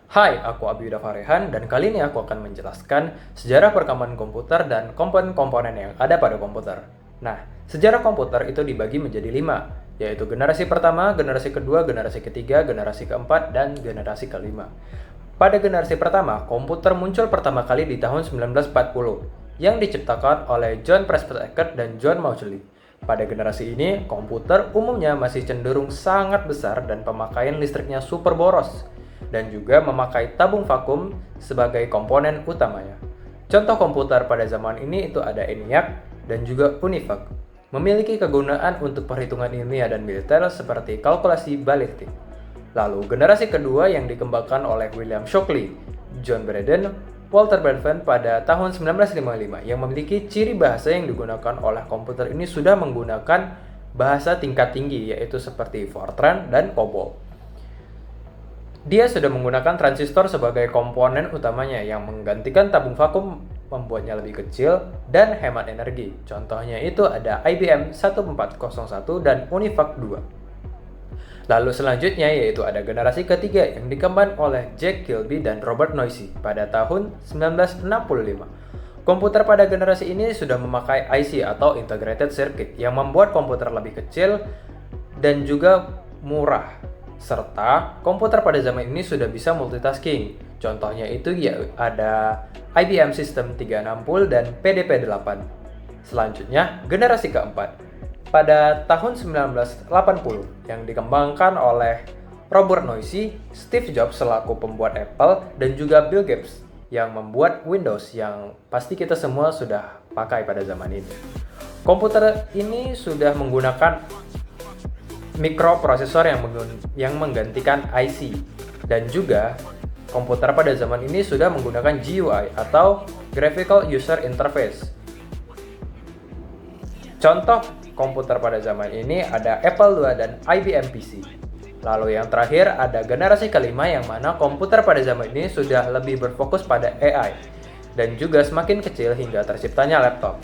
Hai, aku Abiuda Farehan dan kali ini aku akan menjelaskan sejarah perkembangan komputer dan komponen-komponen yang ada pada komputer. Nah, sejarah komputer itu dibagi menjadi 5, yaitu generasi pertama, generasi kedua, generasi ketiga, generasi keempat, dan generasi kelima. Pada generasi pertama, komputer muncul pertama kali di tahun 1940, yang diciptakan oleh John Prescott Eckert dan John Mauchly. Pada generasi ini, komputer umumnya masih cenderung sangat besar dan pemakaian listriknya super boros, dan juga memakai tabung vakum sebagai komponen utamanya. Contoh komputer pada zaman ini itu ada ENIAC dan juga UNIVAC, memiliki kegunaan untuk perhitungan ilmiah dan militer seperti kalkulasi balistik. Lalu generasi kedua yang dikembangkan oleh William Shockley, John Braden, Walter Bellven pada tahun 1955 yang memiliki ciri bahasa yang digunakan oleh komputer ini sudah menggunakan bahasa tingkat tinggi yaitu seperti Fortran dan COBOL. Dia sudah menggunakan transistor sebagai komponen utamanya yang menggantikan tabung vakum membuatnya lebih kecil dan hemat energi. Contohnya itu ada IBM 1401 dan UNIVAC 2. Lalu selanjutnya yaitu ada generasi ketiga yang dikembangkan oleh Jack Kilby dan Robert Noisy pada tahun 1965. Komputer pada generasi ini sudah memakai IC atau Integrated Circuit yang membuat komputer lebih kecil dan juga murah. Serta komputer pada zaman ini sudah bisa multitasking. Contohnya itu ya ada IBM System 360 dan PDP-8. Selanjutnya, generasi keempat. Pada tahun 1980 yang dikembangkan oleh Robert Noisy, Steve Jobs selaku pembuat Apple, dan juga Bill Gates yang membuat Windows yang pasti kita semua sudah pakai pada zaman ini. Komputer ini sudah menggunakan mikroprosesor yang menggantikan IC, dan juga komputer pada zaman ini sudah menggunakan GUI atau Graphical User Interface. Contoh komputer pada zaman ini ada Apple II dan IBM PC. Lalu yang terakhir ada generasi kelima yang mana komputer pada zaman ini sudah lebih berfokus pada AI dan juga semakin kecil hingga terciptanya laptop.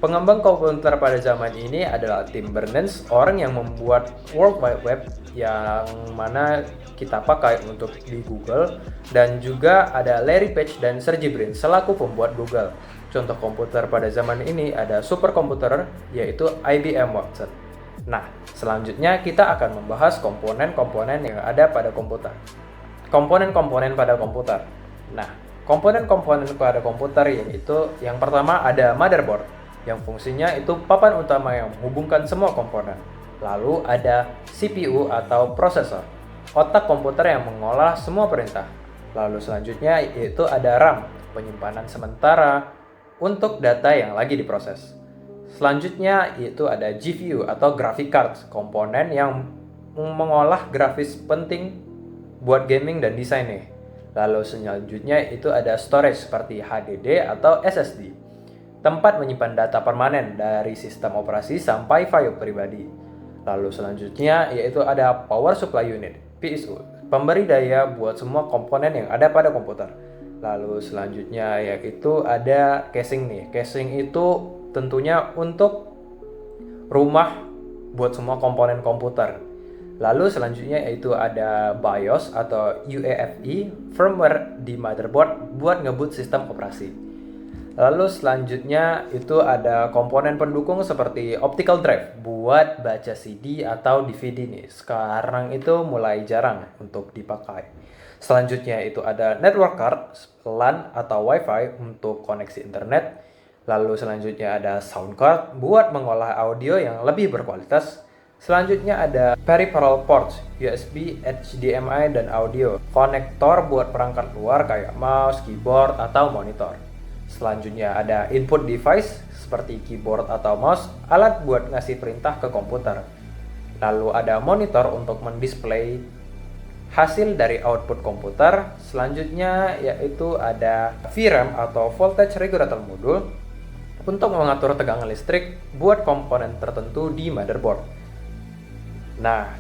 Pengembang komputer pada zaman ini adalah Tim Berners, orang yang membuat World Wide Web yang mana kita pakai untuk di Google, dan juga ada Larry Page dan Sergey Brin selaku pembuat Google. Contoh komputer pada zaman ini ada superkomputer yaitu IBM Watson. Nah, selanjutnya kita akan membahas komponen-komponen yang ada pada komputer. Komponen-komponen pada komputer. Nah, komponen-komponen pada komputer yaitu yang pertama ada motherboard yang fungsinya itu papan utama yang menghubungkan semua komponen. Lalu ada CPU atau prosesor, otak komputer yang mengolah semua perintah. Lalu selanjutnya yaitu ada RAM, penyimpanan sementara untuk data yang lagi diproses. Selanjutnya yaitu ada GPU atau graphic card, komponen yang mengolah grafis penting buat gaming dan desain nih. Lalu selanjutnya itu ada storage seperti HDD atau SSD, tempat menyimpan data permanen dari sistem operasi sampai file pribadi. Lalu selanjutnya yaitu ada power supply unit, PSU, pemberi daya buat semua komponen yang ada pada komputer. Lalu selanjutnya yaitu ada casing nih. Casing itu tentunya untuk rumah buat semua komponen komputer. Lalu selanjutnya yaitu ada BIOS atau UEFI, firmware di motherboard buat ngebut sistem operasi. Lalu selanjutnya itu ada komponen pendukung seperti optical drive buat baca CD atau DVD nih. Sekarang itu mulai jarang untuk dipakai. Selanjutnya itu ada network card, LAN atau WiFi untuk koneksi internet. Lalu selanjutnya ada sound card buat mengolah audio yang lebih berkualitas. Selanjutnya ada peripheral ports, USB, HDMI, dan audio. Konektor buat perangkat luar kayak mouse, keyboard, atau monitor. Selanjutnya ada input device seperti keyboard atau mouse, alat buat ngasih perintah ke komputer. Lalu ada monitor untuk mendisplay hasil dari output komputer. Selanjutnya yaitu ada VRAM atau voltage regulator module untuk mengatur tegangan listrik buat komponen tertentu di motherboard. Nah,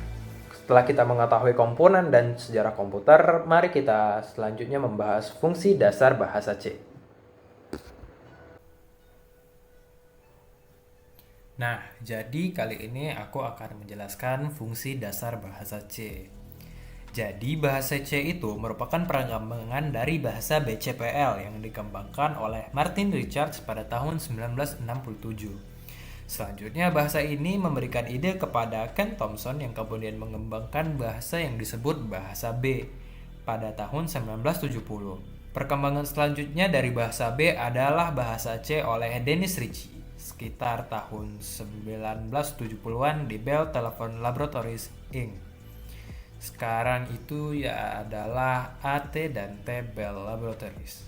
setelah kita mengetahui komponen dan sejarah komputer, mari kita selanjutnya membahas fungsi dasar bahasa C. Nah, jadi kali ini aku akan menjelaskan fungsi dasar bahasa C. Jadi bahasa C itu merupakan pengembangan dari bahasa BCPL yang dikembangkan oleh Martin Richards pada tahun 1967. Selanjutnya bahasa ini memberikan ide kepada Ken Thompson yang kemudian mengembangkan bahasa yang disebut bahasa B pada tahun 1970. Perkembangan selanjutnya dari bahasa B adalah bahasa C oleh Dennis Ritchie sekitar tahun 1970-an di Bell Telephone Laboratories Inc. Sekarang itu ya adalah AT dan T Bell Laboratories.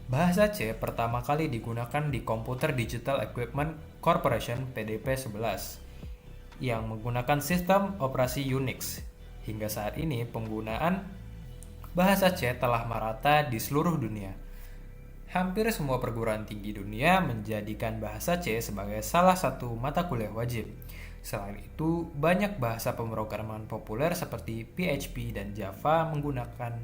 Bahasa C pertama kali digunakan di Computer Digital Equipment Corporation PDP-11 yang menggunakan sistem operasi Unix. Hingga saat ini penggunaan bahasa C telah merata di seluruh dunia. Hampir semua perguruan tinggi dunia menjadikan bahasa C sebagai salah satu mata kuliah wajib. Selain itu, banyak bahasa pemrograman populer seperti PHP dan Java menggunakan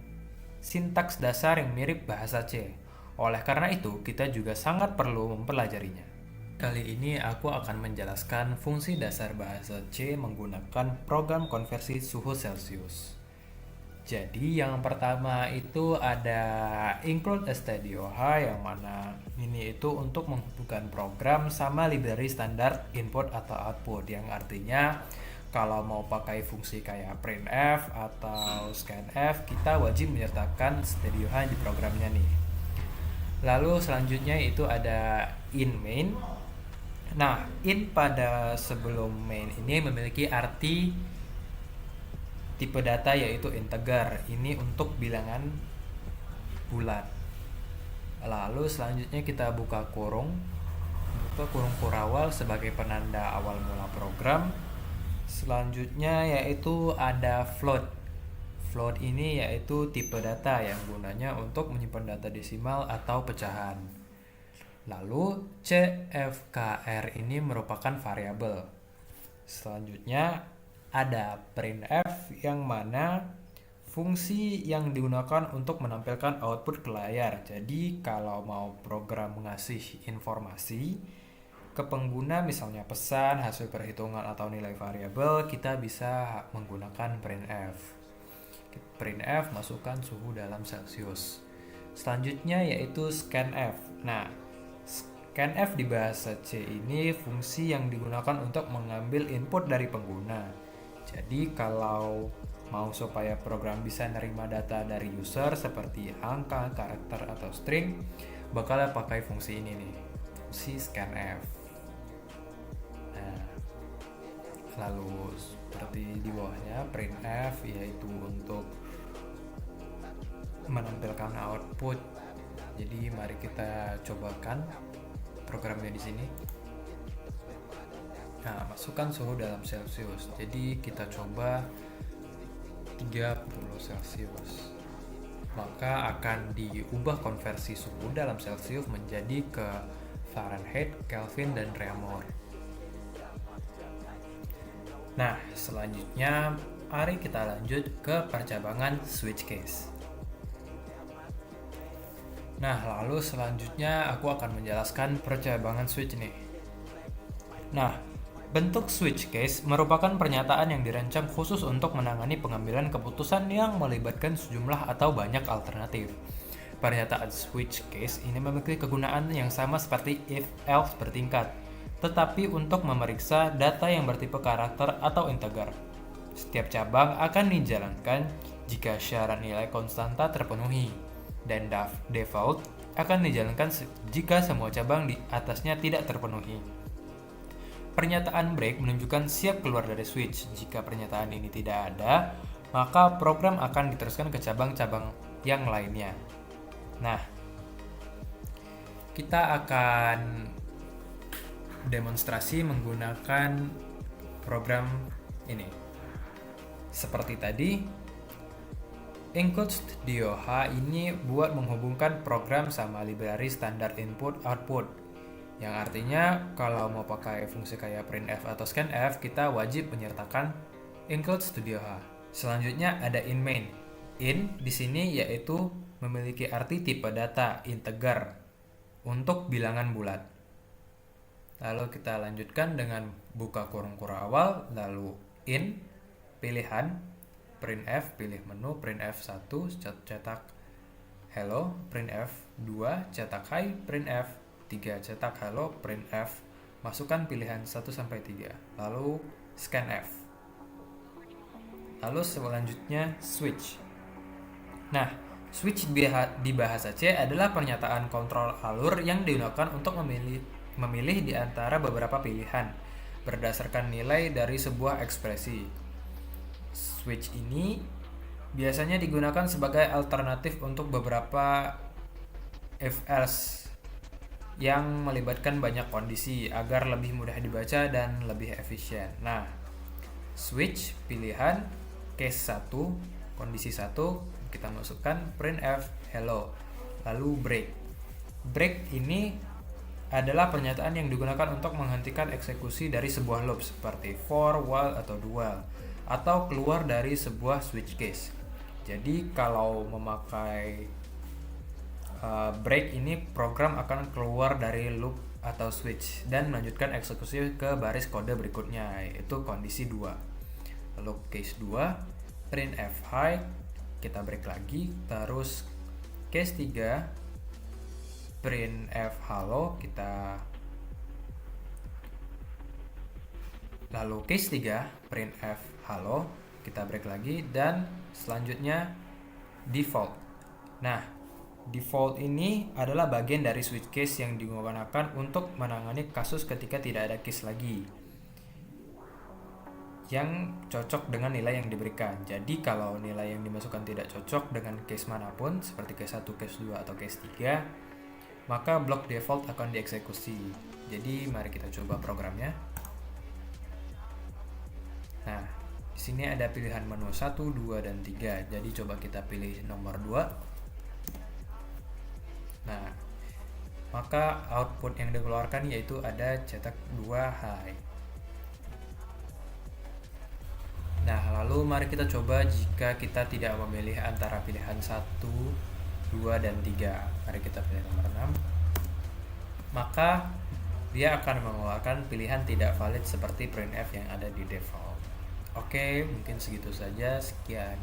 sintaks dasar yang mirip bahasa C. Oleh karena itu, kita juga sangat perlu mempelajarinya. Kali ini aku akan menjelaskan fungsi dasar bahasa C menggunakan program konversi suhu Celcius. Jadi yang pertama itu ada include stdioh yang mana ini itu untuk menghubungkan program sama library standar input atau output, yang artinya kalau mau pakai fungsi kayak printf atau scanf kita wajib menyertakan stdioh di programnya nih. Lalu selanjutnya itu ada in main. Nah, in pada sebelum main ini memiliki arti tipe data yaitu integer, ini untuk bilangan bulat. Lalu selanjutnya kita buka kurung kurawal sebagai penanda awal mula program. Selanjutnya yaitu ada float. Float ini yaitu tipe data yang gunanya untuk menyimpan data desimal atau pecahan. Lalu CFKR ini merupakan variabel. Selanjutnya ada printf yang mana fungsi yang digunakan untuk menampilkan output ke layar. Jadi kalau mau program mengasih informasi ke pengguna, misalnya pesan, hasil perhitungan atau nilai variabel, kita bisa menggunakan printf. Printf masukkan suhu dalam Celcius. Selanjutnya yaitu scanf. Nah, scanf di bahasa C ini fungsi yang digunakan untuk mengambil input dari pengguna. Jadi kalau mau supaya program bisa nerima data dari user seperti angka, karakter, atau string, bakal pakai fungsi ini nih, fungsi scanf. Nah, lalu seperti di bawahnya printf yaitu untuk menampilkan output. Jadi mari kita cobakan programnya di sini. Nah, masukkan suhu dalam Celcius. Jadi kita coba 30 Celcius. Maka akan diubah konversi suhu dalam Celcius menjadi ke Fahrenheit, Kelvin, dan Reaumur. Nah, selanjutnya mari kita lanjut ke percabangan switch case. Nah, lalu selanjutnya aku akan menjelaskan percabangan switch nih. Nah, bentuk switch case merupakan pernyataan yang dirancang khusus untuk menangani pengambilan keputusan yang melibatkan sejumlah atau banyak alternatif. Pernyataan switch case ini memiliki kegunaan yang sama seperti if-else bertingkat, tetapi untuk memeriksa data yang bertipe karakter atau integer. Setiap cabang akan dijalankan jika syarat nilai konstanta terpenuhi, dan default akan dijalankan jika semua cabang di atasnya tidak terpenuhi. Pernyataan break menunjukkan siap keluar dari switch. Jika pernyataan ini tidak ada, maka program akan diteruskan ke cabang-cabang yang lainnya. Nah, kita akan demonstrasi menggunakan program ini. Seperti tadi, include stdioh ini buat menghubungkan program sama library standar input output. Yang artinya kalau mau pakai fungsi kayak printf atau scanf, kita wajib menyertakan include stdioh. Selanjutnya ada in main. In di sini yaitu memiliki arti tipe data integer untuk bilangan bulat. Lalu kita lanjutkan dengan buka kurung awal, lalu in pilihan, printf, pilih menu, printf 1, cetak hello, printf 2, cetak hi, printf 3, cetak hello, printf, masukkan pilihan 1 sampai 3, lalu scanf. Lalu selanjutnya switch. Nah, switch di bahasa C adalah pernyataan kontrol alur yang digunakan untuk memilih di antara beberapa pilihan berdasarkan nilai dari sebuah ekspresi. Switch ini biasanya digunakan sebagai alternatif untuk beberapa if-else yang melibatkan banyak kondisi agar lebih mudah dibaca dan lebih efisien. Nah, switch pilihan case 1, kondisi 1, kita masukkan printf hello, lalu break. Break ini adalah pernyataan yang digunakan untuk menghentikan eksekusi dari sebuah loop seperti for, while, atau do while, atau keluar dari sebuah switch case. Jadi kalau memakai break ini, program akan keluar dari loop atau switch dan melanjutkan eksekusi ke baris kode berikutnya, yaitu kondisi 2. Lalu case 2, printf hi, kita break lagi, terus case 3, printf hello, lalu case 3, printf hello, kita break lagi, dan selanjutnya default. Nah, default ini adalah bagian dari switch case yang digunakan untuk menangani kasus ketika tidak ada case lagi yang cocok dengan nilai yang diberikan. Jadi kalau nilai yang dimasukkan tidak cocok dengan case manapun, seperti case 1, case 2, atau case 3, maka blok default akan dieksekusi. Jadi mari kita coba programnya. Nah, di sini ada pilihan menu 1, 2, dan 3. Jadi coba kita pilih nomor 2. Nah, maka output yang dikeluarkan yaitu ada cetak 2 hi. Nah, lalu mari kita coba jika kita tidak memilih antara pilihan 1, 2, dan 3. Mari kita pilih nomor 6. Maka dia akan mengeluarkan pilihan tidak valid seperti printf yang ada di default. Oke, mungkin segitu saja. Sekian.